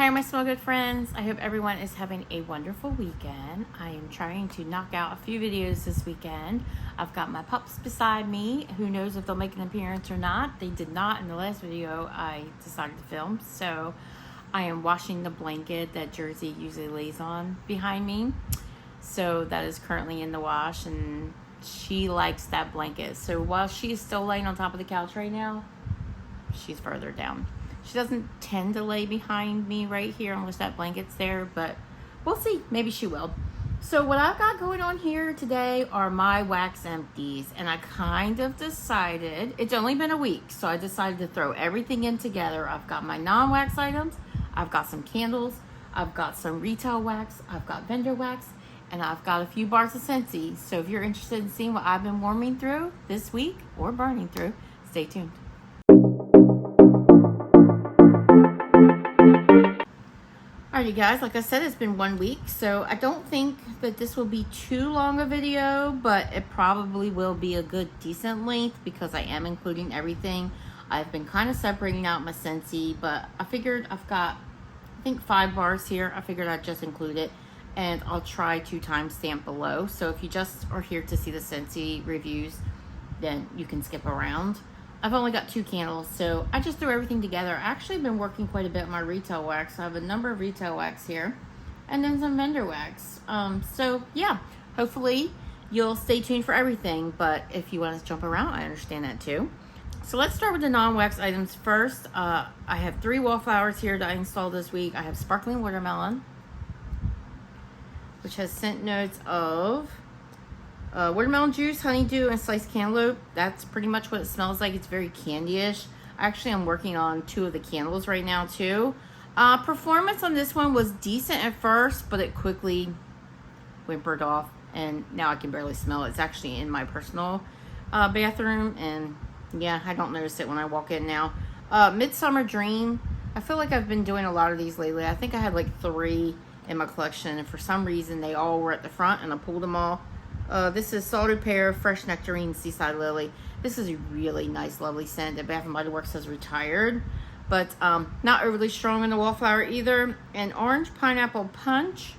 Hi, my smell good friends. I hope everyone is having a wonderful weekend. I am trying to knock out a few videos this weekend. I've got my pups beside me. Who knows if they'll make an appearance or not. They did not in the last video I decided to film. So I am washing the blanket that Jersey usually lays on behind me. So that is currently in the wash and she likes that blanket. So while she's still laying on top of the couch right now, she's further down. She doesn't tend to lay behind me right here unless that blanket's there, but we'll see. Maybe she will. So what I've got going on here today are my wax empties, and I kind of decided, it's only been a week, so I decided to throw everything in together. I've got my non-wax items, I've got some candles, I've got some retail wax, I've got vendor wax, and I've got a few bars of Scentsy. So if you're interested in seeing what I've been warming through this week or burning through, stay tuned. Alrighty guys, like I said, it's been 1 week, so I don't think that this will be too long a video, but it probably will be a good decent length because I am including everything. I've been kind of separating out my Scentsy, but I figured I've got, I think 5 bars here. I figured I'd just include it, and I'll try to timestamp below. So if you just are here to see the Scentsy reviews, then you can skip around. I've only got 2 candles, so I just threw everything together. I actually been working quite a bit on my retail wax. I have a number of retail wax here, and then some vendor wax. So yeah, hopefully you'll stay tuned for everything, but if you want to jump around, I understand that too. So let's start with the non-wax items first. I have 3 wallflowers here that I installed this week. I have sparkling watermelon, which has scent notes of watermelon juice, honeydew, and sliced cantaloupe. That's pretty much what it smells like. It's very candy-ish. Actually, I'm working on 2 of the candles right now too. Performance on this one was decent at first, but it quickly whimpered off, and now I can barely smell it. It's actually in my personal bathroom, and yeah, I don't notice it when I walk in now. Midsummer Dream. I feel like I've been doing a lot of these lately. I think I had like 3 in my collection, and for some reason they all were at the front, and I pulled them all. This is Salted Pear, Fresh Nectarine, Seaside Lily. This is a really nice, lovely scent that Bath & Body Works has retired, but not overly strong in the wallflower either. And Orange Pineapple Punch.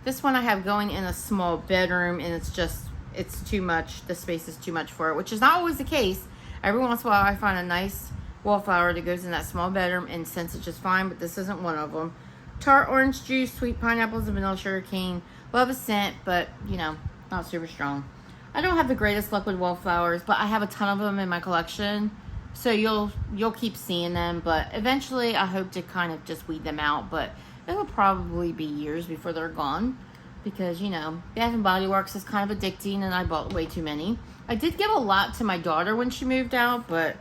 This one I have going in a small bedroom, and it's too much. The space is too much for it, which is not always the case. Every once in a while I find a nice wallflower that goes in that small bedroom and scents it just fine, but this isn't one of them. Tart Orange Juice, Sweet Pineapples, and Vanilla Sugar Cane. Love a scent, but you know, not super strong. I don't have the greatest luck with wallflowers, but I have a ton of them in my collection, so you'll keep seeing them. But eventually, I hope to kind of just weed them out. But it'll probably be years before they're gone, because you know, Bath & Body Works is kind of addicting, and I bought way too many. I did give a lot to my daughter when she moved out, but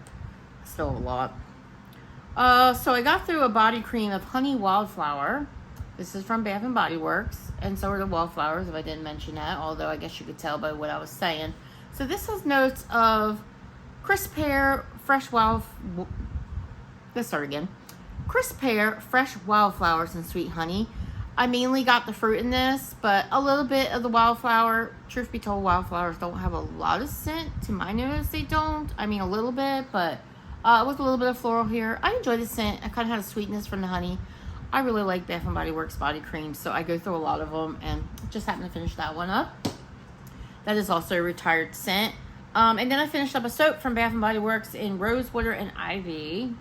still a lot. So I got through a body cream of Honey Wildflower. This is from Bath & Body Works, and so are the wallflowers, if I didn't mention that, although I guess you could tell by what I was saying. So this has notes of crisp pear, crisp pear, fresh wildflowers, and sweet honey. I mainly got the fruit in this, but a little bit of the wildflower. Truth be told, wildflowers don't have a lot of scent. To my notice, they don't. I mean, a little bit, but with a little bit of floral here. I enjoy the scent. I kind of had a sweetness from the honey. I really like Bath & Body Works body cream, so I go through a lot of them, and just happened to finish that one up. That is also a retired scent. And then I finished up a soap from Bath & Body Works in Rose Water and Ivy.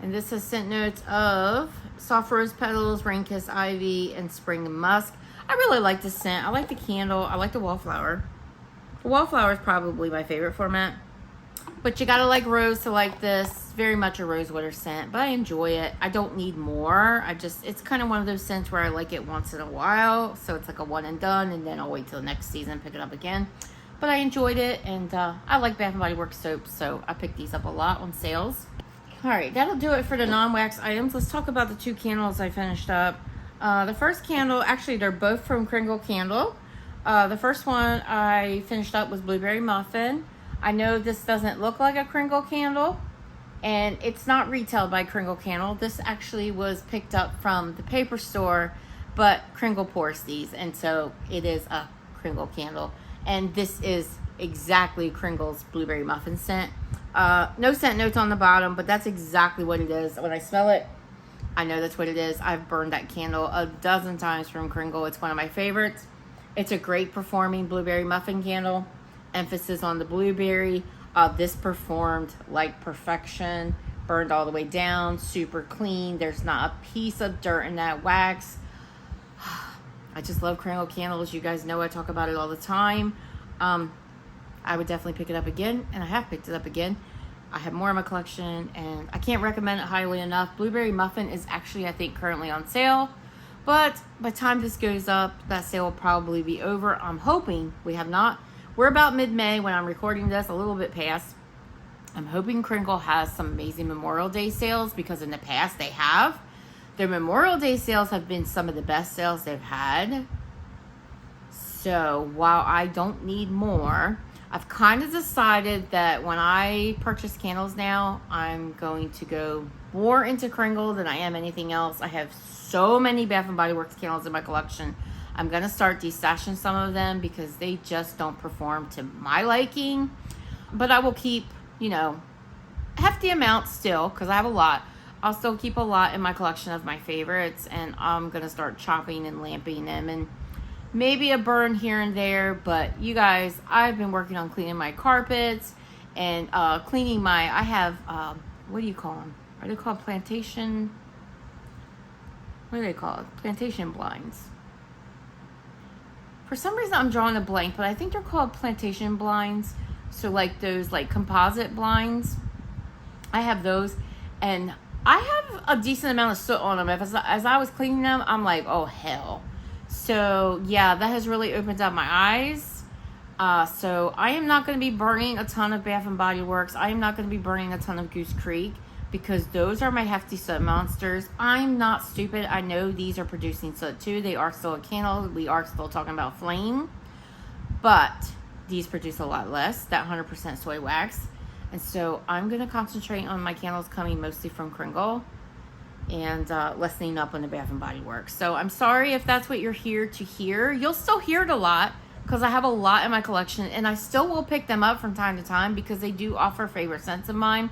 And this has scent notes of soft rose petals, rain kiss ivy, and spring musk. I really like the scent. I like the candle. I like the wallflower. The wallflower is probably my favorite format. But you gotta like rose to like this. Very much a rosewater scent, but I enjoy it. I don't need more. It's kind of one of those scents where I like it once in a while. So it's like a one and done, and then I'll wait till the next season and pick it up again. But I enjoyed it, and I like Bath & Body Works soaps, so I picked these up a lot on sales. All right, that'll do it for the non-wax items. Let's talk about the 2 candles I finished up. The first candle, actually they're both from Kringle Candle. The first one I finished up was Blueberry Muffin. I know this doesn't look like a Kringle candle, and it's not retailed by Kringle Candle. This actually was picked up from the paper store, but Kringle pours these, and so it is a Kringle candle. And this is exactly Kringle's Blueberry Muffin scent. No scent notes on the bottom, but that's exactly what it is. When I smell it, I know that's what it is. I've burned that candle a dozen times from Kringle. It's one of my favorites. It's a great performing blueberry muffin candle. Emphasis on the blueberry. This performed like perfection. Burned all the way down. Super clean. There's not a piece of dirt in that wax. I just love Kringle candles. You guys know I talk about it all the time. I would definitely pick it up again, and I have picked it up again. I have more in my collection, and I can't recommend it highly enough. Blueberry Muffin is actually, I think, currently on sale, but by the time this goes up, that sale will probably be over. I'm hoping we're about mid-May when I'm recording this, a little bit past. I'm hoping Kringle has some amazing Memorial Day sales, because in the past they have. Their Memorial Day sales have been some of the best sales they've had. So while I don't need more, I've kind of decided that when I purchase candles now, I'm going to go more into Kringle than I am anything else. I have so many Bath & Body Works candles in my collection. I'm going to start destashing some of them because they just don't perform to my liking. But I will keep, hefty amounts still, because I have a lot. I'll still keep a lot in my collection of my favorites, and I'm going to start chopping and lamping them, and maybe a burn here and there. But you guys, I've been working on cleaning my carpets and cleaning I have, what do you call them? Are they called plantation? What are they called? Plantation blinds. For some reason I'm drawing a blank, but I think they're called plantation blinds. So like those like composite blinds. I have those, and I have a decent amount of soot on them. As I was cleaning them, I'm like, oh hell. So yeah, that has really opened up my eyes. So I am not going to be burning a ton of Bath & Body Works. I am not going to be burning a ton of Goose Creek, because those are my hefty soot monsters. I'm not stupid. I know these are producing soot too. They are still a candle. We are still talking about flame. But these produce a lot less, that 100% soy wax. And so I'm going to concentrate on my candles coming mostly from Kringle, and lessening up on the Bath & Body Works. So I'm sorry if that's what you're here to hear. You'll still hear it a lot, because I have a lot in my collection, and I still will pick them up from time to time because they do offer favorite scents of mine.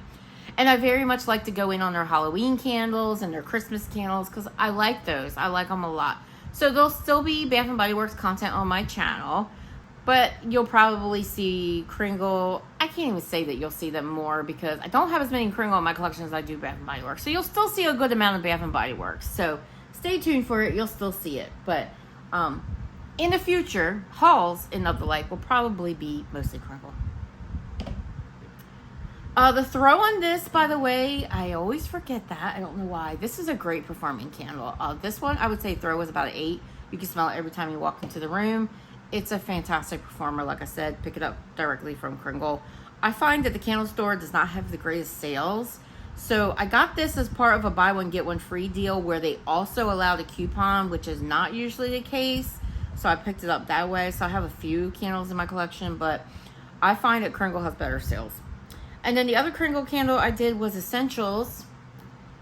And I very much like to go in on their Halloween candles and their Christmas candles, because I like those. I like them a lot. So there'll still be Bath & Body Works content on my channel, but you'll probably see Kringle. I can't even say that you'll see them more, because I don't have as many Kringle in my collection as I do Bath & Body Works. So you'll still see a good amount of Bath & Body Works. So stay tuned for it. You'll still see it. But in the future, hauls and of the like will probably be mostly Kringle. The throw on this, by the way, I always forget that. I don't know why. This is a great performing candle. This one, I would say throw was about an 8. You can smell it every time you walk into the room. It's a fantastic performer. Like I said, pick it up directly from Kringle. I find that the candle store does not have the greatest sales. So I got this as part of a buy one get one free deal, where they also allowed a coupon, which is not usually the case. So I picked it up that way. So I have a few candles in my collection, but I find that Kringle has better sales. And then the other Kringle candle I did was Essentials.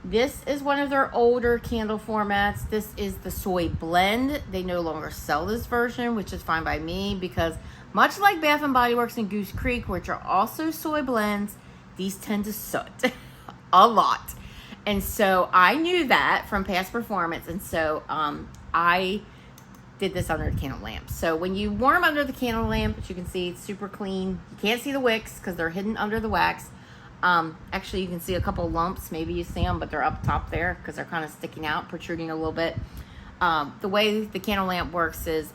This is one of their older candle formats. This is the soy blend. They no longer sell this version, which is fine by me, because much like Bath & Body Works and Goose Creek, which are also soy blends, these tend to soot a lot. And so I knew that from past performance. And so I did this under the candle lamp. So when you warm under the candle lamp, as you can see, it's super clean. You can't see the wicks because they're hidden under the wax. Actually, you can see a couple lumps. Maybe you see them, but they're up top there because they're kind of sticking out, protruding a little bit. The way the candle lamp works is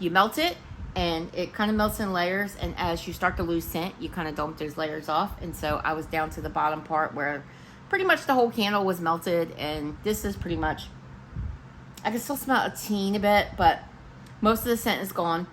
you melt it, and it kind of melts in layers. And as you start to lose scent, you kind of dump those layers off. And so I was down to the bottom part where pretty much the whole candle was melted. And this is pretty much, I can still smell a teeny bit, but most of the scent is gone.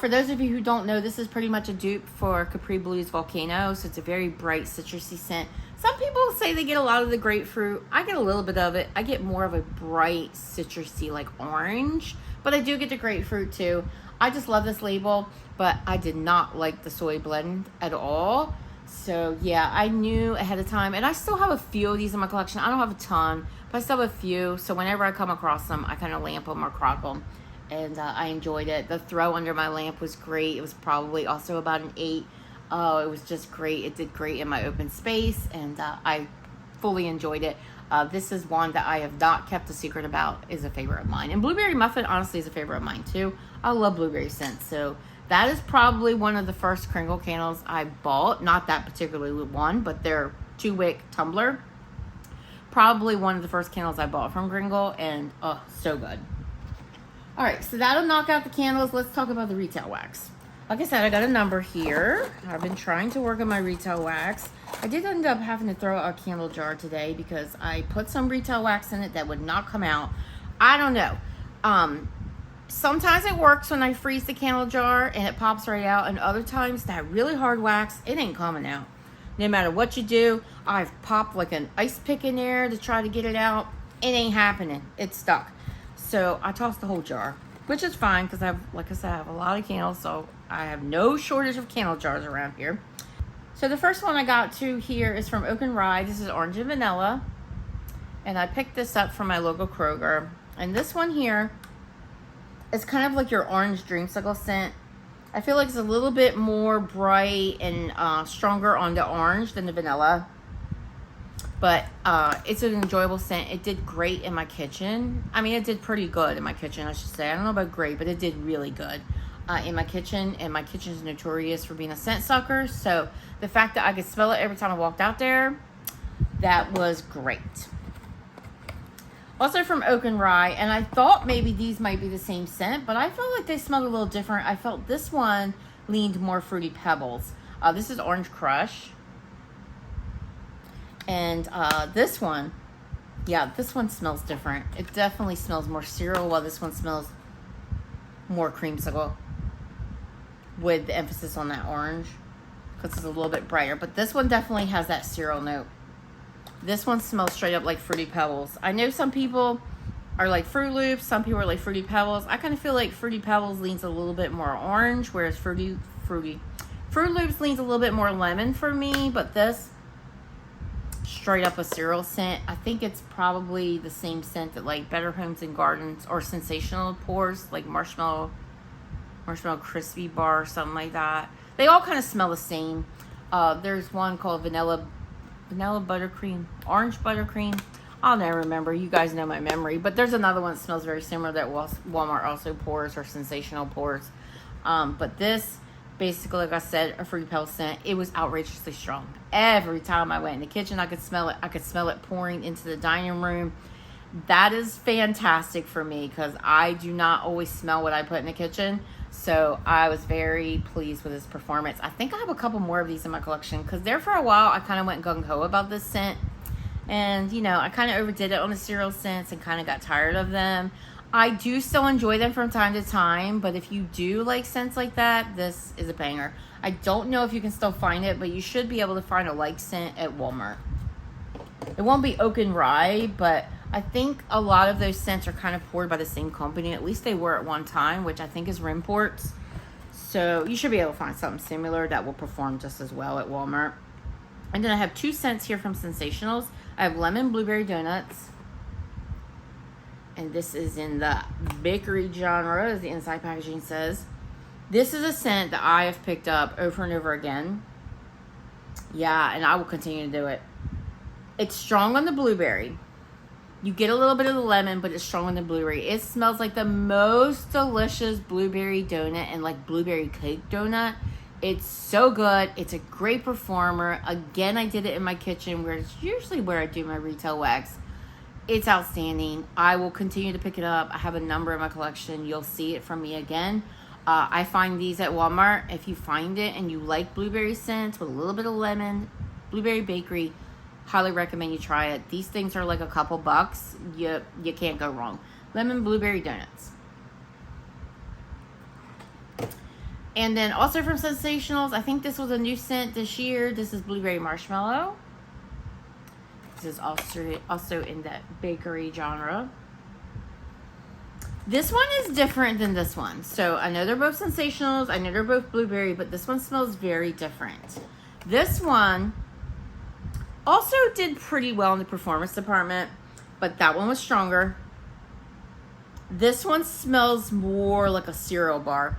For those of you who don't know, this is pretty much a dupe for Capri Blue's Volcano. So it's a very bright citrusy scent. Some people say they get a lot of the grapefruit. I get a little bit of it. I get more of a bright citrusy, like orange, but I do get the grapefruit too. I just love this label, but I did not like the soy blend at all. So yeah, I knew ahead of time, and I still have a few of these in my collection. I don't have a ton, but I still have a few. So whenever I come across them, I kind of lamp them or crop them. And I enjoyed it. The throw under my lamp was great. It was probably also about an 8. Oh, it was just great. It did great in my open space, and I fully enjoyed it. This is one that I have not kept a secret about, is a favorite of mine. And Blueberry Muffin, honestly, is a favorite of mine, too. I love blueberry scents, so that is probably one of the first Kringle candles I bought. Not that particularly one, but their 2-wick tumbler. Probably one of the first candles I bought from Kringle, and oh, so good. All right, so that'll knock out the candles. Let's talk about the retail wax. Like I said, I got a number here. I've been trying to work on my retail wax. I did end up having to throw out a candle jar today because I put some retail wax in it that would not come out. I don't know. Sometimes it works when I freeze the candle jar and it pops right out, and other times that really hard wax, it ain't coming out. No matter what you do, I've popped like an ice pick in there to try to get it out. It ain't happening. It's stuck. So I tossed the whole jar, which is fine because like I said, I have a lot of candles, so I have no shortage of candle jars around here. So the first one I got to here is from Oak and Rye. This is Orange and Vanilla. And I picked this up from my local Kroger. And this one here is kind of like your orange dreamsicle scent. I feel like it's a little bit more bright and stronger on the orange than the vanilla. But it's an enjoyable scent. It did great in my kitchen. I mean, it did pretty good in my kitchen, I should say. I don't know about great, but it did really good in my kitchen. And my kitchen is notorious for being a scent sucker. So the fact that I could smell it every time I walked out there, that was great. Also from Oak and Rye, and I thought maybe these might be the same scent, but I felt like they smelled a little different. I felt this one leaned more Fruity Pebbles. This is Orange Crush. And this one, yeah, this one smells different. It definitely smells more cereal, while this one smells more creamsicle, with the emphasis on that orange, because it's a little bit brighter. But this one definitely has that cereal note. This one smells straight up like Fruity Pebbles. I know some people are like Fruit Loops, some people are like Fruity Pebbles. I kind of feel like Fruity Pebbles leans a little bit more orange, whereas Fruit Loops leans a little bit more lemon for me, but this, straight up a cereal scent. I think it's probably the same scent that like Better Homes and Gardens or Sensational pours, like marshmallow crispy bar or something like that. They all kind of smell the same. There's one called vanilla buttercream, orange buttercream. I'll never remember. You guys know my memory. But there's another one that smells very similar that Walmart also pours, or Sensational pours. But this, basically, like I said, a Fruity Pebbles scent. It was outrageously strong. Every time I went in the kitchen, I could smell it. I could smell it pouring into the dining room. That is fantastic for me because I do not always smell what I put in the kitchen. So I was very pleased with this performance. I think I have a couple more of these in my collection because there for a while I kind of went gung-ho about this scent. And, you know, I kind of overdid it on the cereal scents and kind of got tired of them. I do still enjoy them from time to time, but if you do like scents like that, this is a banger. I don't know if you can still find it, but you should be able to find a like scent at Walmart. It won't be Oak and Rye, but I think a lot of those scents are kind of poured by the same company. At least they were at one time, which I think is Rimports. So you should be able to find something similar that will perform just as well at Walmart. And then I have two scents here from Sensationals. I have Lemon Blueberry Donuts. And this is in the bakery genre, as the inside packaging says. This is a scent that I have picked up over and over again. Yeah, and I will continue to do it. It's strong on the blueberry. You get a little bit of the lemon, but it's strong on the blueberry. It smells like the most delicious blueberry donut and like blueberry cake donut. It's so good. It's a great performer. Again, I did it in my kitchen, where it's usually where I do my retail wax. It's outstanding. I will continue to pick it up. I have a number in my collection. You'll see it from me again. I find these at Walmart. If you find it and you like blueberry scents with a little bit of lemon, blueberry bakery, highly recommend you try it. These things are like a couple bucks. You can't go wrong. Lemon Blueberry Donuts. And then also from Sensationals, I think this was a new scent this year. This is Blueberry Marshmallow. This is also in that bakery genre. This one is different than this one. So I know they're both Sensationals. I know they're both blueberry, but this one smells very different. This one also did pretty well in the performance department, but that one was stronger. This one smells more like a cereal bar.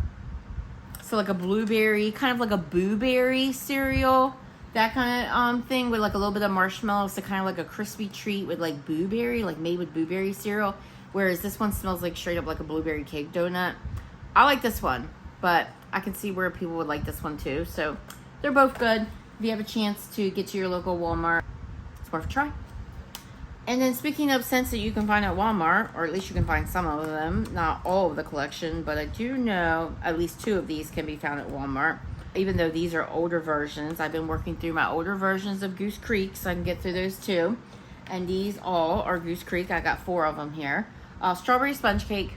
So like a blueberry, kind of like a blueberry cereal. That kind of thing with like a little bit of marshmallow. So kind of like a crispy treat with like blueberry, like made with blueberry cereal. Whereas this one smells like straight up like a blueberry cake donut. I like this one, but I can see where people would like this one too. So they're both good. If you have a chance to get to your local Walmart, it's worth a try. And then speaking of scents that you can find at Walmart, or at least you can find some of them, not all of the collection, but I do know at least 2 of these can be found at Walmart. Even though these are older versions, I've been working through my older versions of Goose Creek, so I can get through those too. And these all are Goose Creek. I got 4 of them here. Strawberry Sponge Cake.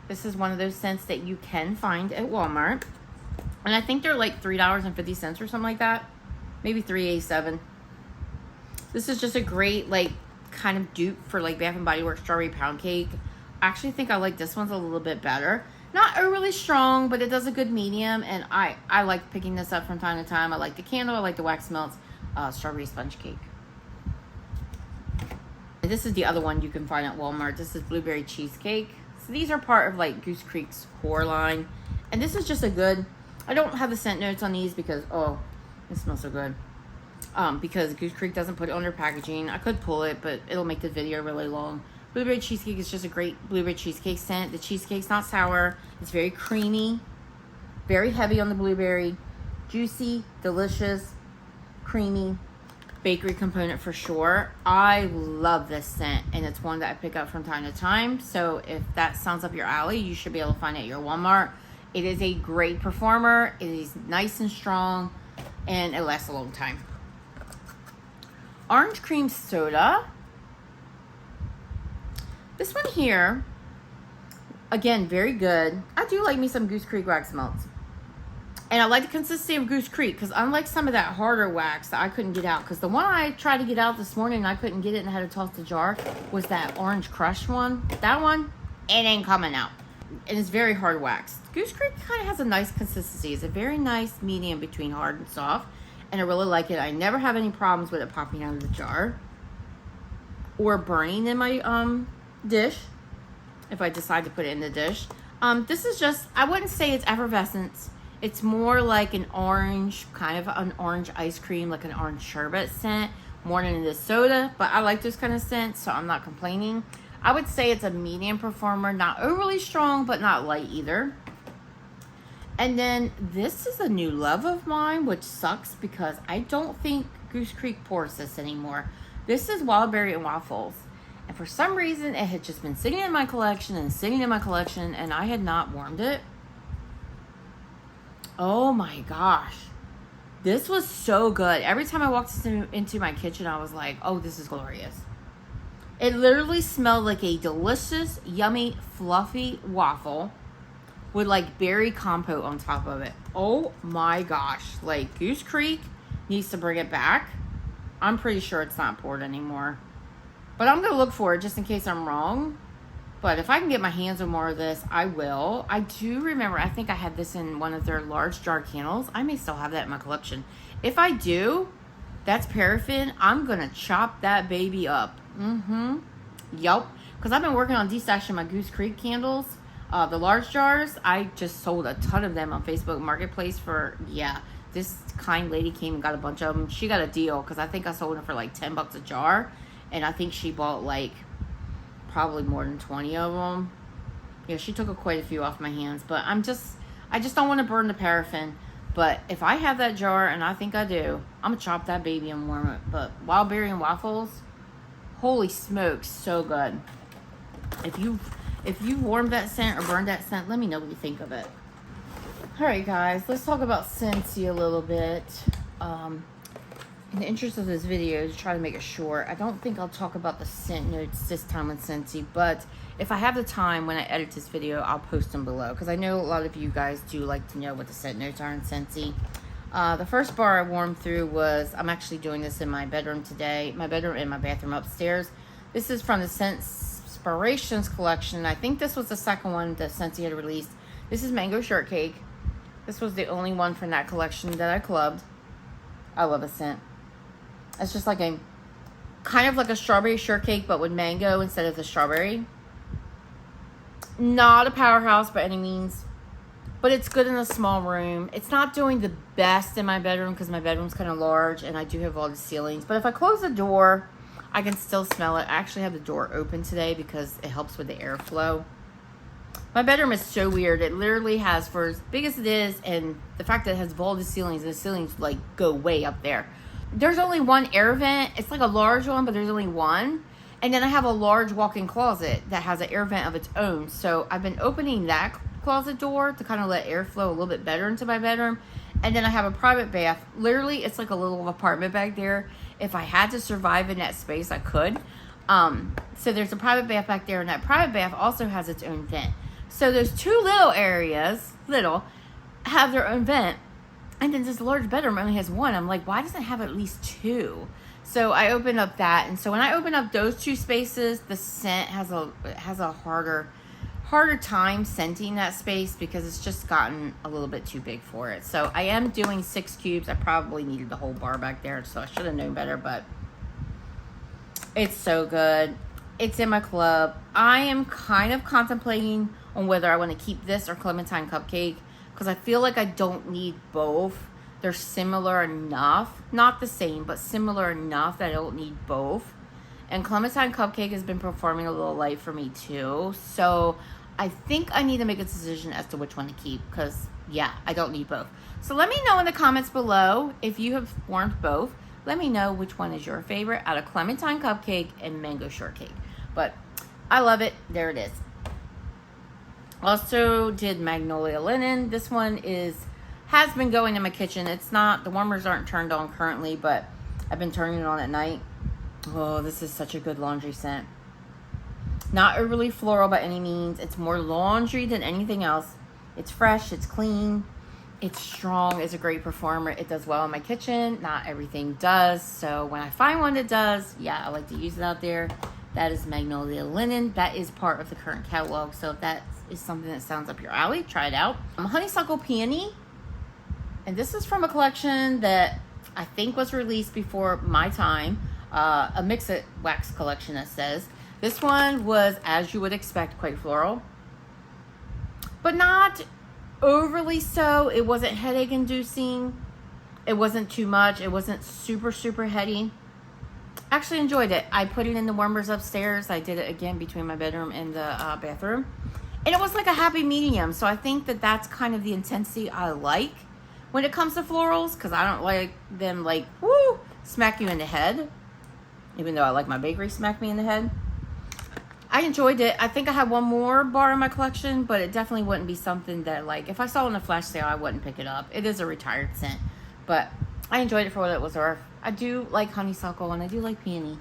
This is one of those scents that you can find at Walmart. And I think they're like $3.50 or something like that. Maybe $3.87. This is just a great, like, kind of dupe for, like, Bath & Body Works Strawberry Pound Cake. I actually think I like this one's a little bit better. Not overly strong, but it does a good medium, and I like picking this up from time to time. I like the candle, I like the wax melts, Strawberry Sponge Cake. And this is the other one you can find at Walmart. This is Blueberry Cheesecake. So these are part of like Goose Creek's core line. And this is just a good, I don't have the scent notes on these because, oh, it smells so good. Because Goose Creek doesn't put it on their packaging. I could pull it, but it'll make the video really long. Blueberry Cheesecake is just a great blueberry cheesecake scent. The cheesecake's not sour. It's very creamy, very heavy on the blueberry, juicy, delicious, creamy, bakery component for sure. I love this scent, and it's one that I pick up from time to time. So if that sounds up your alley, you should be able to find it at your Walmart. It is a great performer. It is nice and strong, and it lasts a long time. Orange Cream Soda. This one here, again, very good. I do like me some Goose Creek wax melts. And I like the consistency of Goose Creek because unlike some of that harder wax that I couldn't get out, because the one I tried to get out this morning and I couldn't get it and I had to toss the jar was that Orange Crush one. That one, it ain't coming out. And it's very hard wax. Goose Creek kind of has a nice consistency. It's a very nice medium between hard and soft. And I really like it. I never have any problems with it popping out of the jar or burning in my dish if I decide to put it in the dish. This is just, I wouldn't say it's effervescence. It's more like an orange, kind of an orange ice cream, like an orange sherbet scent, more than it is soda. But I like this kind of scent, so I'm not complaining. I would say it's a medium performer, not overly strong, but not light either. And then this is a new love of mine, which sucks because I don't think Goose Creek pours this anymore. This is Wild Berry and Waffles. And for some reason, it had just been sitting in my collection and I had not warmed it. Oh my gosh. This was so good. Every time I walked into my kitchen, I was like, oh, this is glorious. It literally smelled like a delicious, yummy, fluffy waffle with like berry compote on top of it. Oh my gosh. Like Goose Creek needs to bring it back. I'm pretty sure it's not poured anymore. But I'm going to look for it just in case I'm wrong. But if I can get my hands on more of this, I will. I do remember, I think I had this in one of their large jar candles. I may still have that in my collection. If I do, that's paraffin. I'm going to chop that baby up. Yup. Because I've been working on destashing my Goose Creek candles. The large jars, I just sold a ton of them on Facebook Marketplace for, yeah. This kind lady came and got a bunch of them. She got a deal because I think I sold them for like $10 a jar. And I think she bought like probably more than 20 of them. Yeah, she took quite a few off my hands. But I just don't want to burn the paraffin. But if I have that jar, and I think I do, I'm going to chop that baby and warm it. But Wild Berry and Waffles, holy smokes, so good. If you warmed that scent or burned that scent, let me know what you think of it. Alright guys, let's talk about Scentsy a little bit. In the interest of this video, to try to make it short, I don't think I'll talk about the scent notes this time with Scentsy, but if I have the time when I edit this video, I'll post them below, because I know a lot of you guys do like to know what the scent notes are in Scentsy. The first bar I warmed through was, I'm actually doing this in my bedroom today, my bedroom and my bathroom upstairs. This is from the Scentspirations collection. I think this was the second one that Scentsy had released. This is Mango Shortcake. This was the only one from that collection that I clubbed. I love a scent. It's just like a, kind of like a strawberry shortcake, but with mango instead of the strawberry. Not a powerhouse by any means. but it's good in a small room. It's not doing the best in my bedroom because my bedroom's kind of large and I do have all the ceilings. But if I close the door, I can still smell it. I actually have the door open today because it helps with the airflow. My bedroom is so weird. It literally has, for as big as it is, and the fact that it has vaulted ceilings, and the ceilings like go way up there. There's only one air vent. It's like a large one, but there's only one. And then I have a large walk-in closet that has an air vent of its own. So I've been opening that closet door to kind of let air flow a little bit better into my bedroom. And then I have a private bath. Literally, it's like a little apartment back there. If I had to survive in that space, I could. So there's a private bath back there, and that private bath also has its own vent. So those two little areas, have their own vent. And then this large bedroom only has one. I'm like, why doesn't it have at least two? So I opened up that, and so when I open up those two spaces, the scent has a harder time scenting that space because it's just gotten a little bit too big for it. So I am doing 6 cubes. I probably needed the whole bar back there, so I should have known better, but it's so good. It's in my club. I am kind of contemplating on whether I want to keep this or Clementine Cupcake because I feel like I don't need both. They're similar enough, not the same, but similar enough that I don't need both. And Clementine Cupcake has been performing a little light for me too. So I think I need to make a decision as to which one to keep because, yeah, I don't need both. So let me know in the comments below if you have formed both. Let me know which one is your favorite out of Clementine Cupcake and Mango Shortcake. But I love it. There it is. Also did Magnolia Linen. This one has been going in my kitchen. It's not, the warmers aren't turned on currently, but I've been turning it on at night. Oh, this is such a good laundry scent. Not overly floral by any means. It's more laundry than anything else. It's fresh, it's clean, it's strong, it's a great performer. It does well in my kitchen. Not everything does. So when I find one that does, yeah, I like to use it out there. That is Magnolia Linen. That is part of the current catalog. So if that is something that sounds up your alley, try it out. Honeysuckle Peony. And this is from a collection that I think was released before my time. A Mix-It Wax collection that says. This one was, as you would expect, quite floral. But not overly so. It wasn't headache inducing. It wasn't too much. It wasn't super, super heady. Actually enjoyed it. I put it in the warmers upstairs. I did it again between my bedroom and the bathroom. And it was like a happy medium. So I think that that's kind of the intensity I like when it comes to florals. Because I don't like them like, woo, smack you in the head. Even though I like my bakery smack me in the head. I enjoyed it. I think I have one more bar in my collection. But it definitely wouldn't be something that like, if I saw it in a flash sale, I wouldn't pick it up. It is a retired scent. But I enjoyed it for what it was worth. I do like honeysuckle and I do like peony.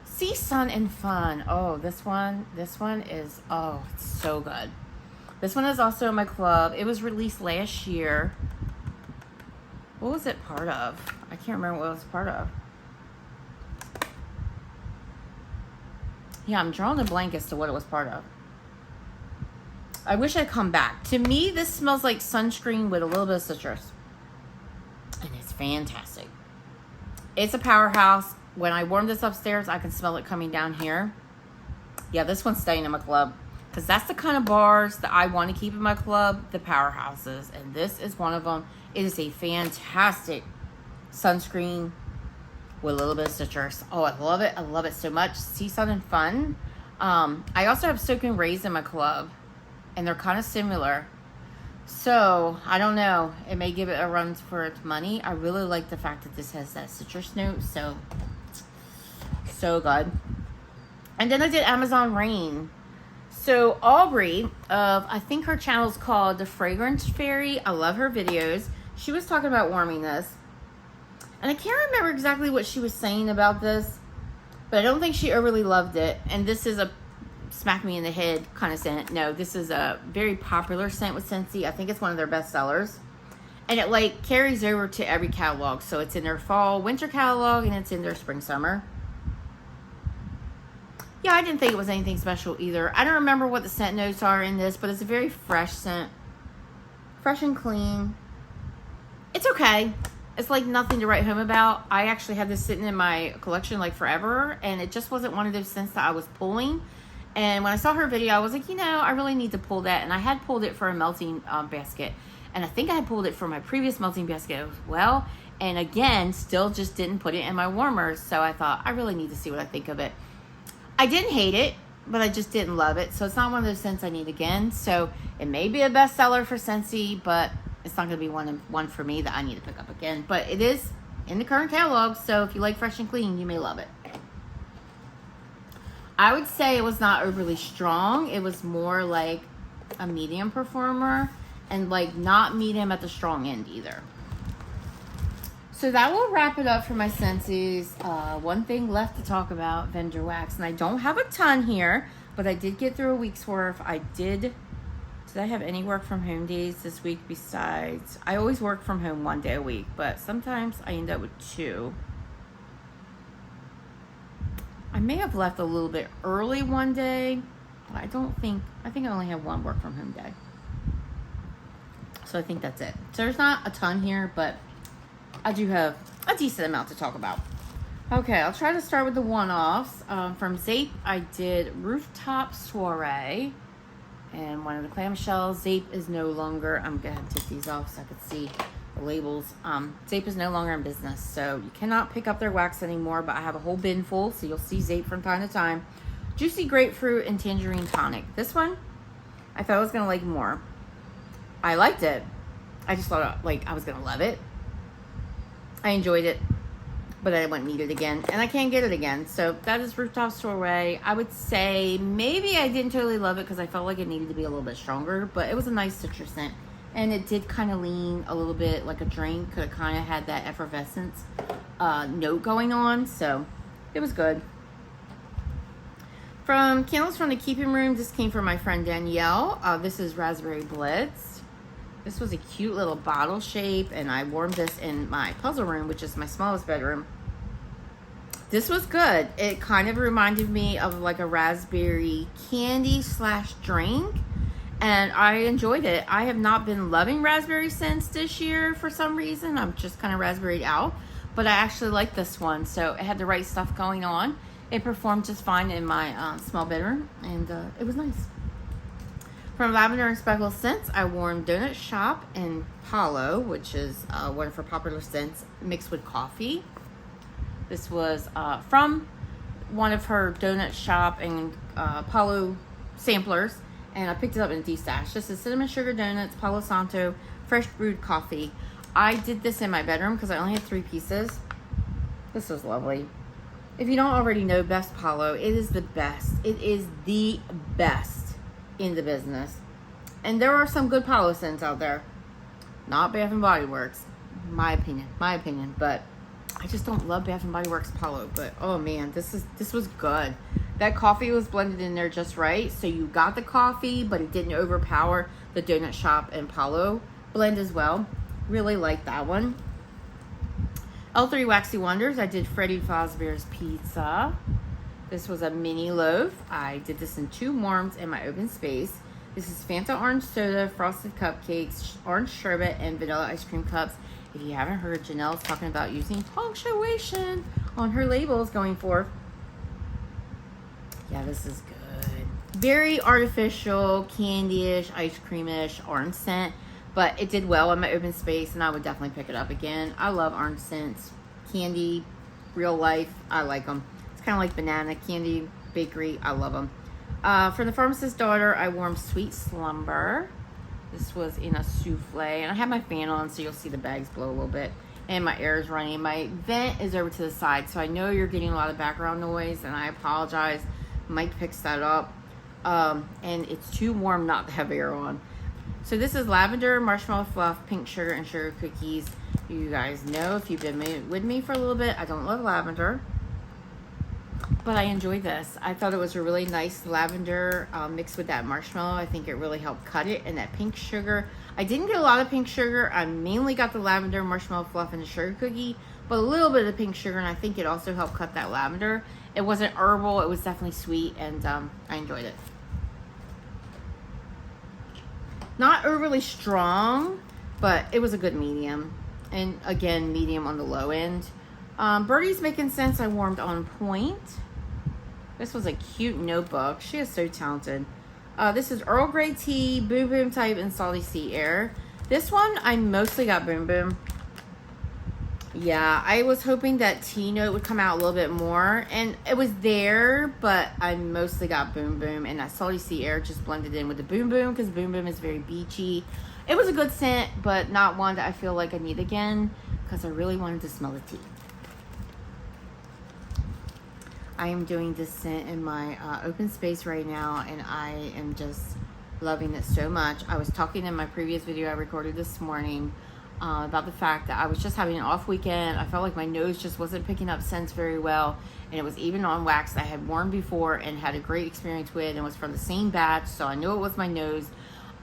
Sea Sun and Fun. Oh, this one is, oh, it's so good. This one is also in my club. It was released last year. What was it part of? I can't remember what it was part of. Yeah, I'm drawing a blank as to what it was part of. I wish I'd come back. To me, this smells like sunscreen with a little bit of citrus. And it's fantastic. It's a powerhouse. When I warm this upstairs, I can smell it coming down here. Yeah, this one's staying in my club. Because that's the kind of bars that I want to keep in my club. The powerhouses. And this is one of them. It is a fantastic sunscreen with a little bit of citrus. Oh, I love it. I love it so much. Sea Sun and Fun. I also have Soak and Raise in my club. And they're kind of similar. So, I don't know. It may give it a run for its money. I really like the fact that this has that citrus note. So good. And then I did Amazon Rain. So, Aubrey, I think her channel is called The Fragrance Fairy. I love her videos. She was talking about warming this. And I can't remember exactly what she was saying about this. But I don't think she overly loved it. And this is a smack me in the head kind of scent. No, this is a very popular scent with Scentsy. I think it's one of their best sellers. And it like carries over to every catalog. So it's in their fall, winter catalog, and it's in their spring, summer. Yeah, I didn't think it was anything special either. I don't remember what the scent notes are in this, but it's a very fresh scent. Fresh and clean. It's okay. It's like nothing to write home about. I actually had this sitting in my collection like forever, and it just wasn't one of those scents that I was pulling. And when I saw her video, I was like, you know, I really need to pull that. And I had pulled it for a melting basket. And I think I had pulled it for my previous melting basket as well. And again, still just didn't put it in my warmers. So I thought, I really need to see what I think of it. I didn't hate it, but I just didn't love it. So it's not one of those scents I need again. So it may be a bestseller for Scentsy, but it's not going to be one for me that I need to pick up again. But it is in the current catalog. So if you like fresh and clean, you may love it. I would say it was not overly strong. It was more like a medium performer, and like not medium at the strong end either. So that will wrap it up for my Scentsys. One thing left to talk about, vendor wax. And I don't have a ton here, but I did get through a week's worth. Did I have any work from home days this week besides? I always work from home 1 day a week, but sometimes I end up with 2. I may have left a little bit early one day. I think I only have 1 work from home day. So I think that's it. So there's not a ton here, but I do have a decent amount to talk about. Okay, I'll try to start with the one-offs. From Zape, I did Rooftop Soiree. And one of the clamshells. Zape is no longer, I'm going to take these off so I could see the labels. Zape is no longer in business, so you cannot pick up their wax anymore, but I have a whole bin full, so you'll see Zape from time to time. Juicy Grapefruit and Tangerine Tonic. This one, I thought I was going to like more. I liked it. I just thought like I was going to love it. I enjoyed it, but I wouldn't need it again, and I can't get it again. So that is Rooftop Soiree. I would say maybe I didn't totally love it because I felt like it needed to be a little bit stronger, but it was a nice citrus scent. And it did kind of lean a little bit like a drink. It kind of had that effervescence note going on. So it was good. From Candles from the Keeping Room, this came from my friend Danielle. This is Raspberry Blitz. This was a cute little bottle shape. And I warmed this in my puzzle room, which is my smallest bedroom. This was good. It kind of reminded me of like a raspberry candy / drink. And I enjoyed it. I have not been loving raspberry scents this year for some reason. I'm just kind of raspberried out. But I actually like this one. So it had the right stuff going on. It performed just fine in my small bedroom. And it was nice. From Lavender and Speckle Scents, I warmed Donut Shop and Palo, which is one of her popular scents, mixed with coffee. This was from one of her Donut Shop and Palo samplers. And I picked it up in a D-stash. This is Cinnamon Sugar Donuts, Palo Santo, Fresh Brewed Coffee. I did this in my bedroom because I only had 3 pieces. This was lovely. If you don't already know Best Palo, it is the best. It is the best in the business. And there are some good Palo scents out there. Not Bath & Body Works. My opinion. But I just don't love Bath & Body Works Palo. But oh man, this was good. That coffee was blended in there just right. So you got the coffee, but it didn't overpower the Donut Shop and Palo blend as well. Really like that one. L3 Waxy Wonders. I did Freddie Fazbear's Pizza. This was a mini loaf. I did this in 2 warms in my open space. This is Fanta Orange Soda, Frosted Cupcakes, Orange Sherbet, and Vanilla Ice Cream Cups. If you haven't heard, Janelle's talking about using punctuation on her labels going forth. Yeah, this is good. Very artificial, candy-ish, ice cream-ish orange scent. But it did well in my open space, and I would definitely pick it up again. I love orange scents. Candy, real life, I like them. It's kind of like banana candy, bakery. I love them. For the Pharmacist's Daughter, I warmed Sweet Slumber. This was in a souffle. And I have my fan on, so you'll see the bags blow a little bit. And my air is running. My vent is over to the side, so I know you're getting a lot of background noise, and I apologize. Mike picks that up. And it's too warm not to have air on. So this is Lavender, Marshmallow Fluff, Pink Sugar, and Sugar Cookies. You guys know, if you've been with me for a little bit, I don't love lavender. But I enjoyed this. I thought it was a really nice lavender mixed with that marshmallow. I think it really helped cut it. And that pink sugar. I didn't get a lot of pink sugar. I mainly got the lavender, marshmallow fluff, and the sugar cookie. But a little bit of pink sugar. And I think it also helped cut that lavender. It wasn't herbal. It was definitely sweet. And I enjoyed it. Not overly strong, but it was a good medium. And again, medium on the low end. Birdie's Making Sense, I warmed On Point. This was a cute notebook. She is so talented. This is Earl Grey Tea, Boom Boom Type, and Salty Sea Air. This one, I mostly got Boom Boom. Yeah, I was hoping that tea note would come out a little bit more. And it was there, but I mostly got Boom Boom. And that Salty Sea Air just blended in with the Boom Boom because Boom Boom is very beachy. It was a good scent, but not one that I feel like I need again because I really wanted to smell the tea. I am doing this scent in my open space right now, and I am just loving it so much. I was talking in my previous video I recorded this morning about the fact that I was just having an off weekend. I felt like my nose just wasn't picking up scents very well, and it was even on wax that I had worn before and had a great experience with, and was from the same batch, so I knew it was my nose.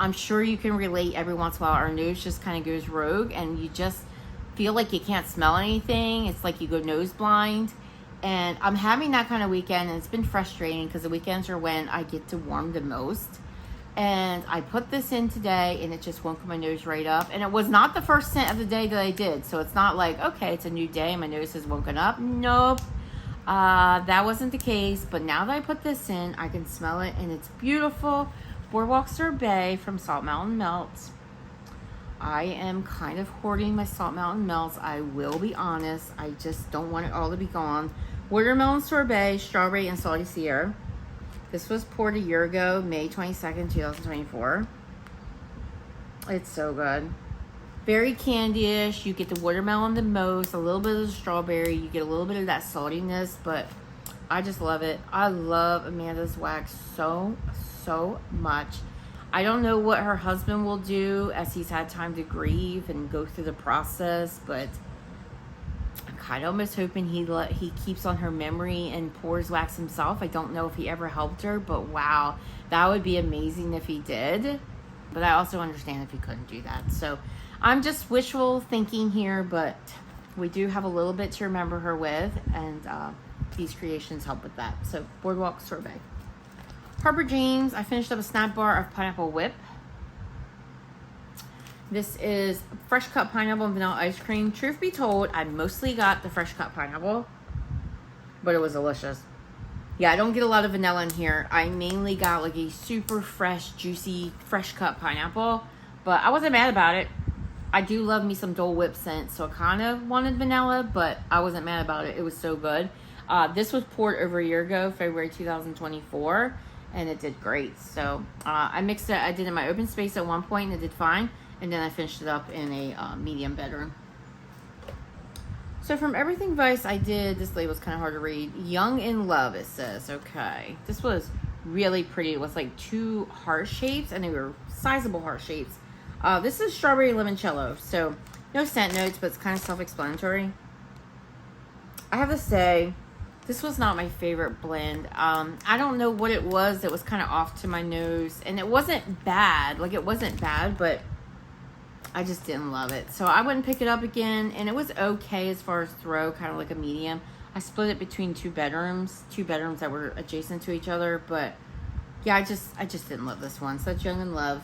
I'm sure you can relate. Every once in a while our nose just kind of goes rogue and you just feel like you can't smell anything. It's like you go nose blind. And I'm having that kind of weekend, and it's been frustrating because the weekends are when I get to warm the most. And I put this in today, and it just woke my nose right up. And it was not the first scent of the day that I did, so it's not like, okay, it's a new day and my nose has woken up. Nope, that wasn't the case. But now that I put this in, I can smell it, and it's beautiful. Boardwalk Sorbet from Salt Mountain Melts. I am kind of hoarding my Salt Mountain Melts. I will be honest. I just don't want it all to be gone. Watermelon Sorbet, Strawberry, and Salty Sea Air. This was poured a year ago, May 22nd, 2024. It's so good. Very candy-ish. You get the watermelon the most, a little bit of the strawberry. You get a little bit of that saltiness, but I just love it. I love Amanda's wax so much. I don't know what her husband will do as he's had time to grieve and go through the process, but I'm kind of almost hoping he keeps on her memory and pours wax himself. I don't know if he ever helped her, but wow, that would be amazing if he did. But I also understand if he couldn't do that. So I'm just wishful thinking here, but we do have a little bit to remember her with, and these creations help with that. So Boardwalk Sorbet. Harper James, I finished up a snap bar of Pineapple Whip. This is fresh cut pineapple and vanilla ice cream. Truth be told, I mostly got the fresh cut pineapple, but it was delicious. Yeah, I don't get a lot of vanilla in here. I mainly got like a super fresh, juicy, fresh cut pineapple, but I wasn't mad about it. I do love me some Dole Whip scent, so I kind of wanted vanilla, but I wasn't mad about it. It was so good. This was poured over a year ago, February 2024. And it did great. So I mixed it. I did it in my open space at one point, and it did fine. And then I finished it up in a medium bedroom. So from Everything Vice, I did, this label's kind of hard to read. Young in Love, it says. Okay. This was really pretty. It was like 2 heart shapes, and they were sizable heart shapes. This is Strawberry Limoncello. So no scent notes, but it's kind of self-explanatory. I have to say, this was not my favorite blend. I don't know what it was that was kind of off to my nose. And it wasn't bad. Like, it wasn't bad, but I just didn't love it. So I wouldn't pick it up again. And it was okay as far as throw, kind of like a medium. I split it between 2 bedrooms. 2 bedrooms that were adjacent to each other. But, yeah, I just didn't love this one. So that's Young in Love.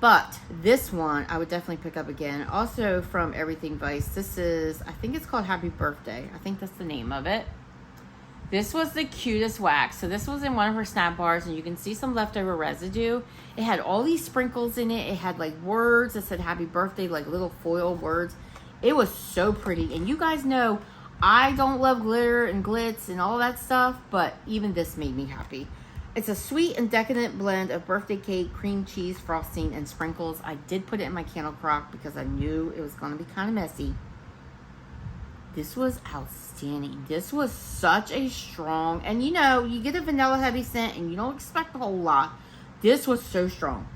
But this one, I would definitely pick up again. Also from Everything Vice, this is, I think it's called Happy Birthday. I think that's the name of it. This was the cutest wax. So this was in one of her snap bars, and you can see some leftover residue. It had all these sprinkles in it. It had like words that said Happy Birthday, like little foil words. It was so pretty. And you guys know, I don't love glitter and glitz and all that stuff, but even this made me happy. It's a sweet and decadent blend of birthday cake, cream cheese, frosting, and sprinkles. I did put it in my candle crock because I knew it was going to be kind of messy. This was outstanding. This was such a strong, and you know, you get a vanilla heavy scent and you don't expect a whole lot. This was so strong.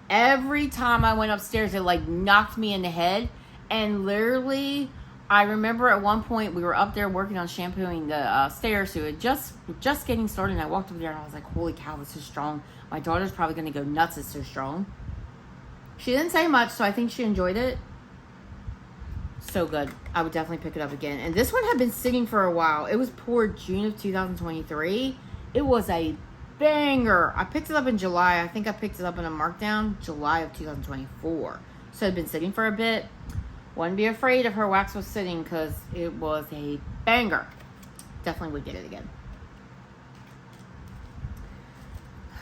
Every time I went upstairs, it like knocked me in the head. And literally, I remember at one point we were up there working on shampooing the stairs, so it just getting started, and I walked over there and I was like, holy cow, this is strong. My daughter's probably going to go nuts, it's so strong. She didn't say much, so I think she enjoyed it. So good. I would definitely pick it up again. And this one had been sitting for a while. It was poured June of 2023. It was a banger. I picked it up in July. I think I picked it up in a markdown July of 2024. So it had been sitting for a bit. Wouldn't be afraid if her wax was sitting because it was a banger. definitely would get it again.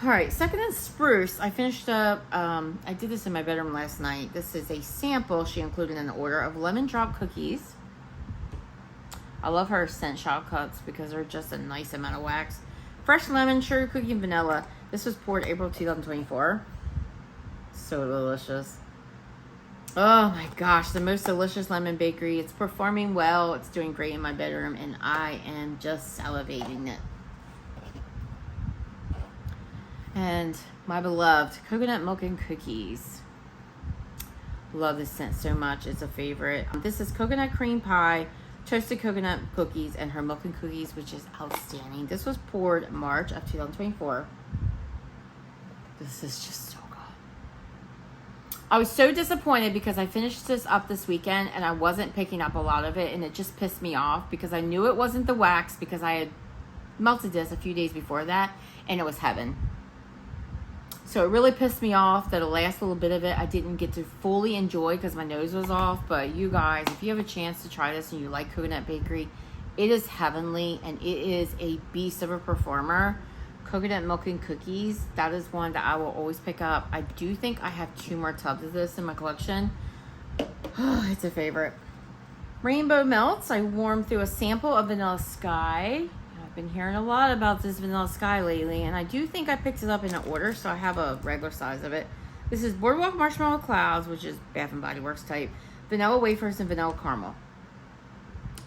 All right, Second and Spruce. I finished up, I did this in my bedroom last night. This is a sample she included in the order of lemon drop cookies. I love her scent shortcuts because they're just a nice amount of wax. Fresh lemon, sugar cookie, and vanilla. This was poured April 2024. So delicious. Oh my gosh, the most delicious lemon bakery. It's performing well. It's doing great in my bedroom, and I am just salivating it. And my beloved coconut milk and cookies. Love this scent so much. It's a favorite. This is coconut cream pie, toasted coconut cookies, and her milk and cookies, which is outstanding. This was poured March of 2024. This is just so good. I was so disappointed because I finished this up this weekend and I wasn't picking up a lot of it, and it just pissed me off because I knew it wasn't the wax because I had melted this a few days before that and it was heaven. So it really pissed me off that the last little bit of it I didn't get to fully enjoy because my nose was off. But you guys, if you have a chance to try this and you like Coconut Bakery, it is heavenly and it is a beast of a performer. Coconut milk and cookies, that is one that I will always pick up. I do think I have 2 more tubs of this in my collection. It's a favorite. Rainbow Melts, I warmed through a sample of Vanilla Sky. Been hearing a lot about this Vanilla Sky lately, and I do think I picked it up in an order, so I have a regular size of it. This is Boardwalk Marshmallow Clouds, which is Bath & Body Works type, vanilla wafers, and vanilla caramel.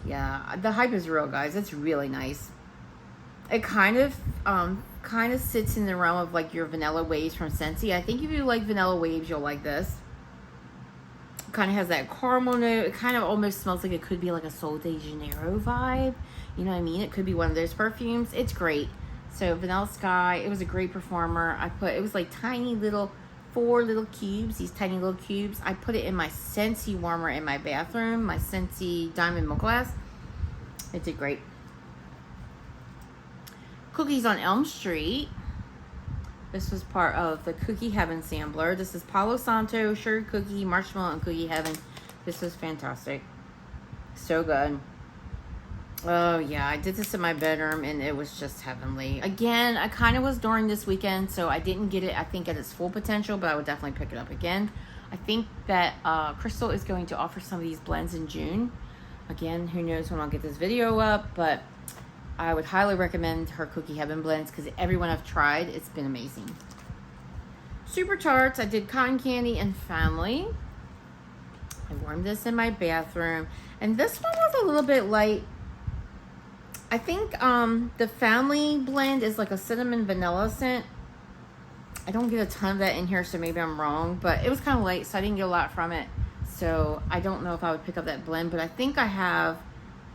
Yeah, the hype is real, guys. It's really nice. It kind of sits in the realm of like your vanilla waves from Scentsy. I think if you like vanilla waves, you'll like this. It kind of has that caramel note. It kind of almost smells like it could be like a Sol de Janeiro vibe. You know what I mean? It could be one of those perfumes. It's great. So Vanilla Sky, it was a great performer. It was like tiny little, 4 little cubes, these tiny little cubes. I put it in my Scentsy warmer in my bathroom, my Scentsy Diamond Milk Glass. It did great. Cookies on Elm Street. This was part of the Cookie Heaven sampler. This is Palo Santo, Sugar Cookie, Marshmallow, and Cookie Heaven. This was fantastic. So good. Oh yeah, I did this in my bedroom and it was just heavenly. Again, I kind of was during this weekend, so I didn't get it, I think, at its full potential, but I would definitely pick it up again. I think that Crystal is going to offer some of these blends in June. Again, who knows when I'll get this video up, but I would highly recommend her Cookie Heaven blends because everyone I've tried, it's been amazing. Super Tarts, I did Cotton Candy and Family. I warmed this in my bathroom, and this one was a little bit light. I think the Family blend is like a cinnamon vanilla scent. I don't get a ton of that in here, so maybe I'm wrong, but it was kind of light, so I didn't get a lot from it. So I don't know if I would pick up that blend, but I think I have,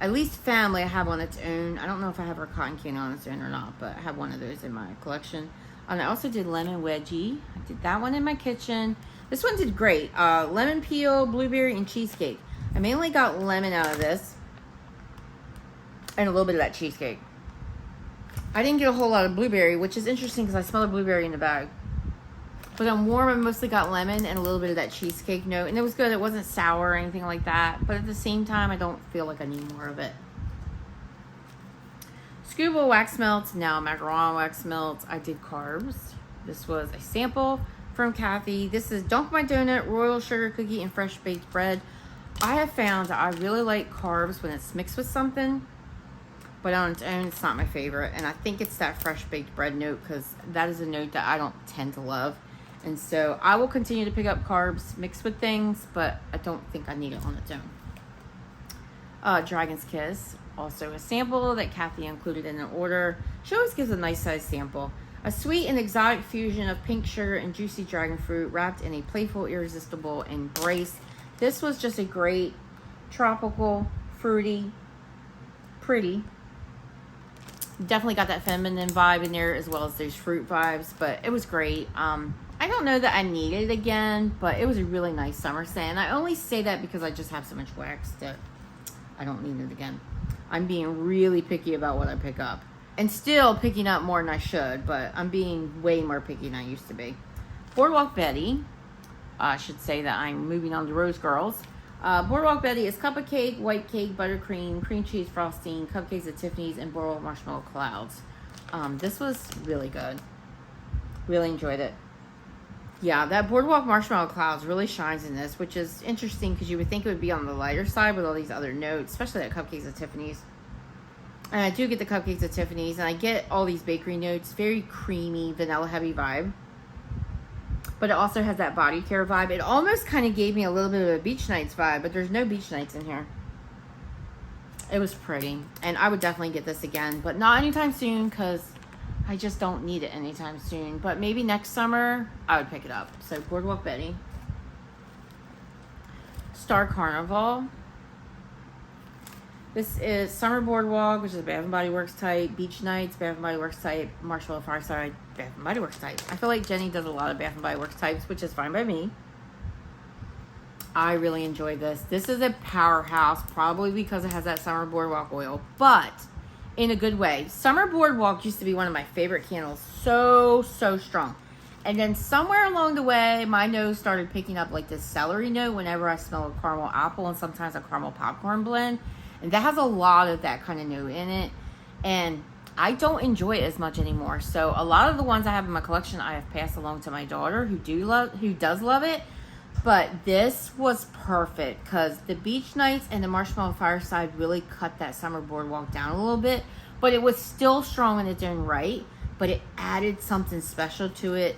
at least Family I have on its own. I don't know if I have her Cotton Candy on its own or not, but I have one of those in my collection. And I also did Lemon Wedgie. I did that one in my kitchen. This one did great. Lemon peel, blueberry, and cheesecake. I mainly got lemon out of this. And a little bit of that cheesecake. I didn't get a whole lot of blueberry, which is interesting because I smell a blueberry in the bag. But on warm, I mostly got lemon and a little bit of that cheesecake note. And it was good. It wasn't sour or anything like that. But at the same time, I don't feel like I need more of it. Scuba Wax Melts. Now Macaron Wax Melts. I did carbs. This was a sample from Kathy. This is Dunk My Donut, Royal Sugar Cookie, and Fresh Baked Bread. I have found that I really like carbs when it's mixed with something. But on its own, it's not my favorite. And I think it's that fresh baked bread note because that is a note that I don't tend to love. And so I will continue to pick up carbs mixed with things, but I don't think I need it on its own. Dragon's Kiss, also a sample that Kathy included in an order. She always gives a nice size sample. A sweet and exotic fusion of pink sugar and juicy dragon fruit wrapped in a playful, irresistible embrace. This was just a great tropical, fruity, pretty. Definitely got that feminine vibe in there as well as those fruit vibes, but it was great. I don't know that I need it again, but it was a really nice summer scent. And I only say that because I just have so much wax that I don't need it again. I'm being really picky about what I pick up. And still picking up more than I should, but I'm being way more picky than I used to be. Boardwalk Betty. I should say that I'm moving on to Rose Girls. Boardwalk Betty is cupcake, white cake, buttercream, cream cheese frosting, cupcakes at Tiffany's, and boardwalk marshmallow clouds. This was really good. Really enjoyed it. Yeah, that boardwalk marshmallow clouds really shines in this, which is interesting because you would think it would be on the lighter side with all these other notes, especially that cupcakes at Tiffany's. And I do get the cupcakes at Tiffany's, and I get all these bakery notes, very creamy, vanilla heavy vibe. But it also has that body care vibe. It almost kind of gave me a little bit of a Beach Nights vibe, but there's no Beach Nights in here. It was pretty, and I would definitely get this again, but not anytime soon because I just don't need it anytime soon. But maybe next summer, I would pick it up. So, Boardwalk Betty. Star Carnival. This is Summer Boardwalk, which is a Bath & Body Works type. Beach Nights, Bath & Body Works type. Marshmallow Fireside, Bath & Body Works type. I feel like Jenny does a lot of Bath & Body Works types, which is fine by me. I really enjoy this. This is a powerhouse, probably because it has that Summer Boardwalk oil, but in a good way. Summer Boardwalk used to be one of my favorite candles. So strong. And then somewhere along the way, my nose started picking up like this celery note whenever I smell a caramel apple and sometimes a caramel popcorn blend. And that has a lot of that kind of note in it. And I don't enjoy it as much anymore. So a lot of the ones I have in my collection, I have passed along to my daughter who does love it. But this was perfect because the Beach Nights and the Marshmallow Fireside really cut that Summer Boardwalk down a little bit. But it was still strong in its own right. But it added something special to it.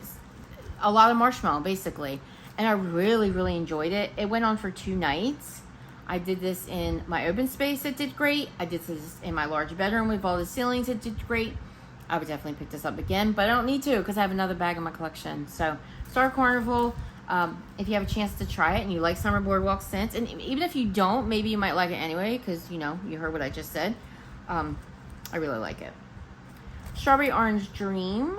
A lot of marshmallow, basically. And I really enjoyed it. It went on for 2 nights. I did this in my open space. It did great. I did this in my large bedroom with all the ceilings. It did great. I would definitely pick this up again. But I don't need to because I have another bag in my collection. So, Star Carnival. If you have a chance to try it and you like Summer Boardwalk scents, and even if you don't, maybe you might like it anyway because, you know, you heard what I just said. I really like it. Strawberry Orange Dream.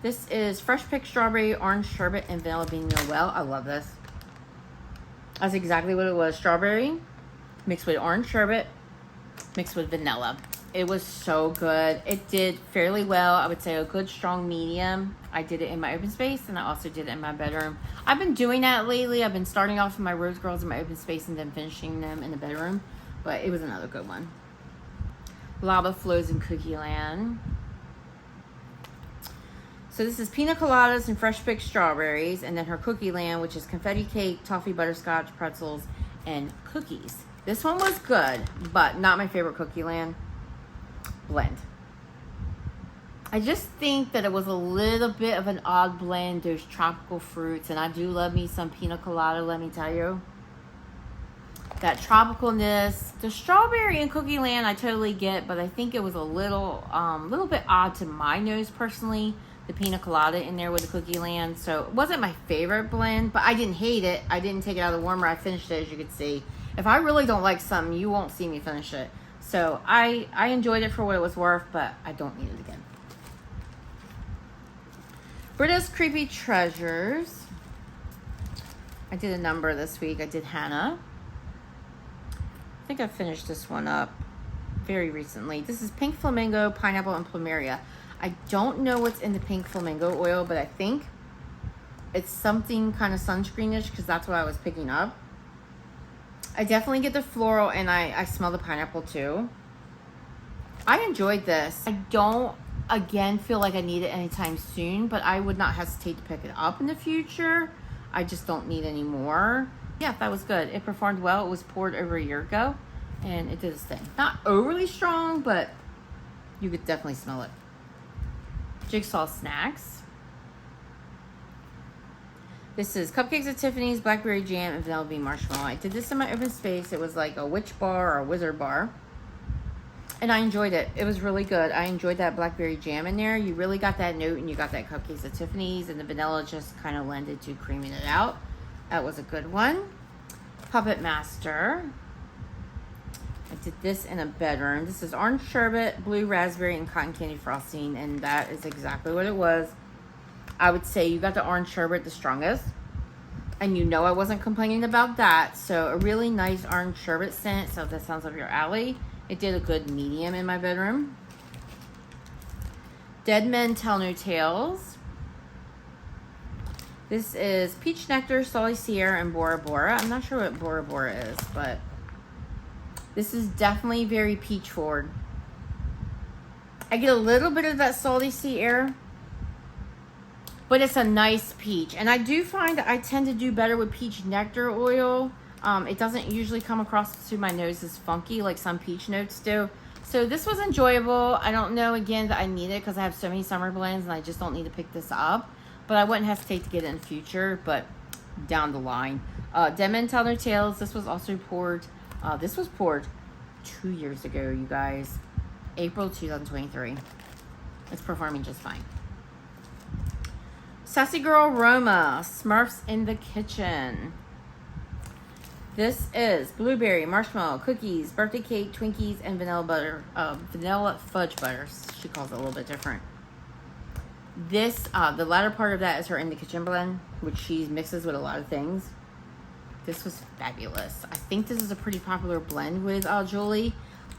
This is fresh picked strawberry, orange sherbet, and vanilla bean Noel. I love this. That's exactly what it was. Strawberry mixed with orange sherbet mixed with vanilla. It was so good. It did fairly well. I would say a good strong medium. I did it in my open space and I also did it in my bedroom. I've been doing that lately. I've been starting off with my Rose Girls in my open space and then finishing them in the bedroom. But it was another good one. Lava Flows in Cookie Land. So this is pina coladas and fresh picked strawberries, and then her cookie land, which is confetti cake, toffee butterscotch, pretzels, and cookies. This one was good, but not my favorite cookie land blend. I just think that it was a little bit of an odd blend. There's tropical fruits, and I do love me some pina colada, let me tell you. That tropicalness, the strawberry and cookie land I totally get, but I think it was a little bit odd to my nose personally. The pina colada in there with the cookie land. So it wasn't my favorite blend, but I didn't hate it. I didn't take it out of the warmer. I finished it, as you could see. If I really don't like something, you won't see me finish it. So I enjoyed it for what it was worth, but I don't need it again. Britta's Creepy Treasures. I did a number this week. I did Hannah. I think I finished this one up very recently. This is Pink Flamingo, Pineapple, and Plumeria. I don't know what's in the Pink Flamingo oil, but I think it's something kind of sunscreenish because that's what I was picking up. I definitely get the floral, and I smell the pineapple too. I enjoyed this. I don't, again, feel like I need it anytime soon, but I would not hesitate to pick it up in the future. I just don't need any more. Yeah, that was good. It performed well. It was poured over a year ago, and it did its thing. Not overly strong, but you could definitely smell it. Jigsaw Snacks. This is Cupcakes at Tiffany's, Blackberry Jam, and Vanilla Bean Marshmallow. I did this in my open space. It was like a witch bar or a wizard bar. And I enjoyed it. It was really good. I enjoyed that Blackberry Jam in there. You really got that note, and you got that Cupcakes at Tiffany's, and the vanilla just kind of lended to creaming it out. That was a good one. Puppet Master. I did this in a bedroom. This is orange sherbet, blue raspberry, and cotton candy frosting, and that is exactly what it was. I would say you got the orange sherbet the strongest, and you know I wasn't complaining about that. So a really nice orange sherbet scent, so if that sounds up your alley. It did a good medium in my bedroom. Dead Men Tell No Tales. This is Peach Nectar, Salty Sierra, and Bora Bora. I'm not sure what Bora Bora is, but this is definitely very peach forward. I get a little bit of that Salty Sierra, but it's a nice peach. And I do find that I tend to do better with peach nectar oil. It doesn't usually come across to my nose as funky like some peach notes do. So this was enjoyable. I don't know, again, that I need it because I have so many summer blends and I just don't need to pick this up. But I wouldn't hesitate to get it in the future, but down the line. Dead Men Tell Their Tales. This was also poured. This was poured 2 years ago, you guys. April 2023. It's performing just fine. Sassy Girl Roma. Smurfs in the Kitchen. This is blueberry, marshmallow, cookies, birthday cake, Twinkies, and vanilla butter. Vanilla fudge butter. She calls it a little bit different. This, the latter part of that is her in the kitchen blend, which she mixes with a lot of things. This was fabulous. I think this is a pretty popular blend with Julie.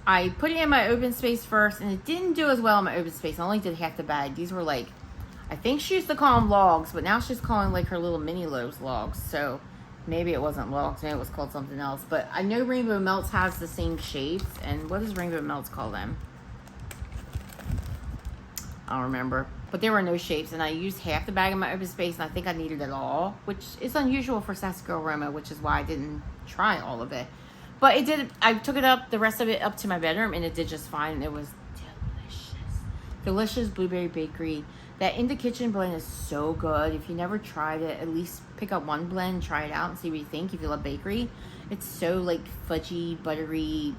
I put it in my open space first, and it didn't do as well in my open space. I only did half the bag. These were like, I think she used to call them logs, but now she's calling like her little mini loaves logs. So maybe it wasn't logs, maybe it was called something else. But I know Rainbow Melts has the same shapes. And what does Rainbow Melts call them? I don't remember. But there were no shapes, and I used half the bag in my open space, and I think I needed it all, which is unusual for Sassy Girl Roma, which is why I didn't try all of it. But it did. I took it up, the rest of it up to my bedroom, and it did just fine, and it was delicious. Delicious blueberry bakery. That in the kitchen blend is so good. If you never tried it, at least pick up one blend, try it out, and see what you think. If you love bakery, it's so like fudgy, buttery,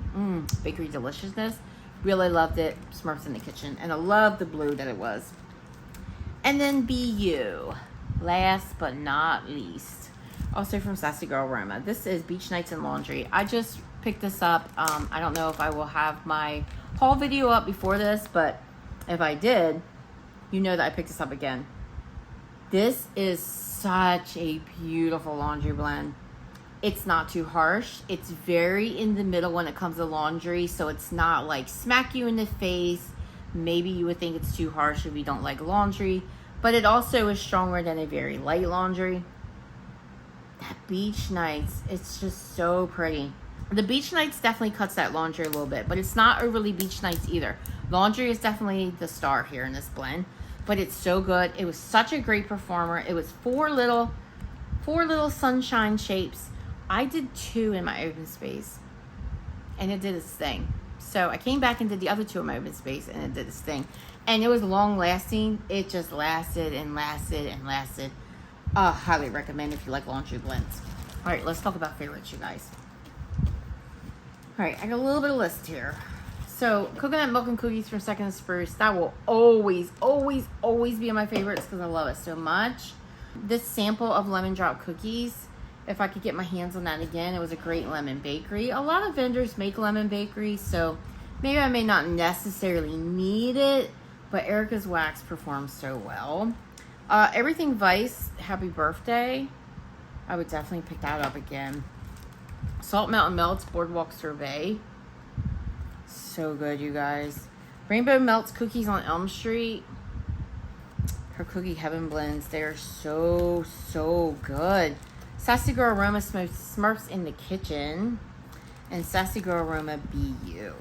bakery deliciousness. Really loved it. Smurfs in the Kitchen, and I love the blue that it was. And then BU, last but not least, also from Sassy Girl Roma. This is Beach Nights and Laundry. I just picked this up. I don't know if I will have my haul video up before this, but if I did, you know that I picked this up again. This is such a beautiful laundry blend. It's not too harsh. It's very in the middle when it comes to laundry, so it's not like smack you in the face. Maybe you would think it's too harsh if you don't like laundry, but it also is stronger than a very light laundry. That Beach Nights, it's just so pretty. The Beach Nights definitely cuts that laundry a little bit, but it's not overly Beach Nights either. Laundry is definitely the star here in this blend, but it's so good. It was such a great performer. It was four little sunshine shapes. I did 2 in my open space, and it did its thing. So I came back and did the other 2 in my open space, and it did its thing. And it was long lasting. It just lasted and lasted and lasted. Highly recommend if you like laundry blends. All right, let's talk about favorites, you guys. All right, I got a little bit of list here. So coconut milk and cookies from Second and Spruce. That will always, always, always be in my favorites because I love it so much. This sample of lemon drop cookies, if I could get my hands on that again, it was a great lemon bakery. A lot of vendors make lemon bakery, so maybe I may not necessarily need it, but Erica's Wax performs so well. Everything Vice, Happy Birthday. I would definitely pick that up again. Salt Mountain Melts, Boardwalk Sorbet. So good, you guys. Rainbow Melts Cookies on Elm Street. Her Cookie Heaven blends, they're so, so good. Sassy Girl Aroma Smurfs in the Kitchen, and Sassy Girl Aroma BU.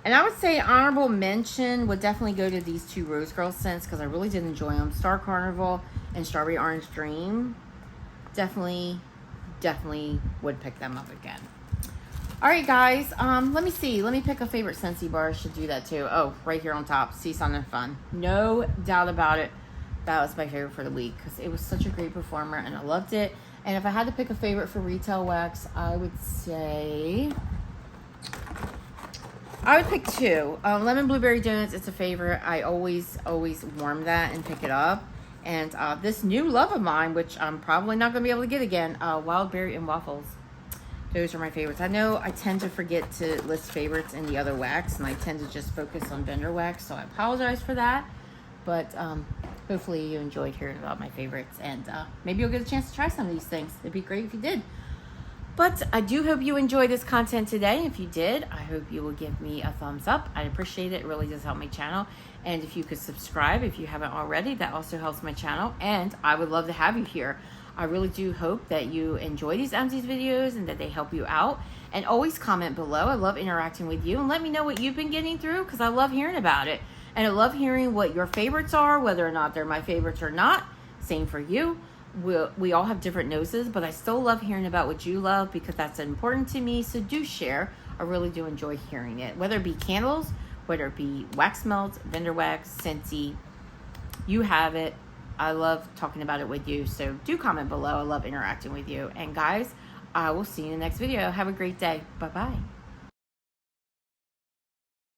And I would say honorable mention would definitely go to these 2 Rose Girl scents because I really did enjoy them. Star Carnival and Strawberry Orange Dream. Definitely would pick them up again. All right, guys. Let me see. Let me pick a favorite Scentsy bar. I should do that too. Oh, right here on top. See Something Fun. No doubt about it. That was my favorite for the week because it was such a great performer and I loved it. And if I had to pick a favorite for retail wax, I would say I would pick 2. Lemon Blueberry Donuts, it's a favorite. I always warm that and pick it up. And this new love of mine, which I'm probably not going to be able to get again, Wild Berry and Waffles. Those are my favorites. I know I tend to forget to list favorites in the other wax, and I tend to just focus on vendor wax, so I apologize for that. But hopefully you enjoyed hearing about my favorites, and maybe you'll get a chance to try some of these things. It'd be great if you did. But I do hope you enjoyed this content today. If you did, I hope you will give me a thumbs up. I'd appreciate it. It really does help my channel. And if you could subscribe if you haven't already, that also helps my channel. And I would love to have you here. I really do hope that you enjoy these Empties videos and that they help you out. And always comment below. I love interacting with you. And let me know what you've been getting through, because I love hearing about it. And I love hearing what your favorites are, whether or not they're my favorites or not. Same for you. We all have different noses, but I still love hearing about what you love, because that's important to me. So do share. I really do enjoy hearing it. Whether it be candles, whether it be wax melts, vendor wax, Scentsy, you have it. I love talking about it with you. So do comment below. I love interacting with you. And guys, I will see you in the next video. Have a great day. Bye-bye.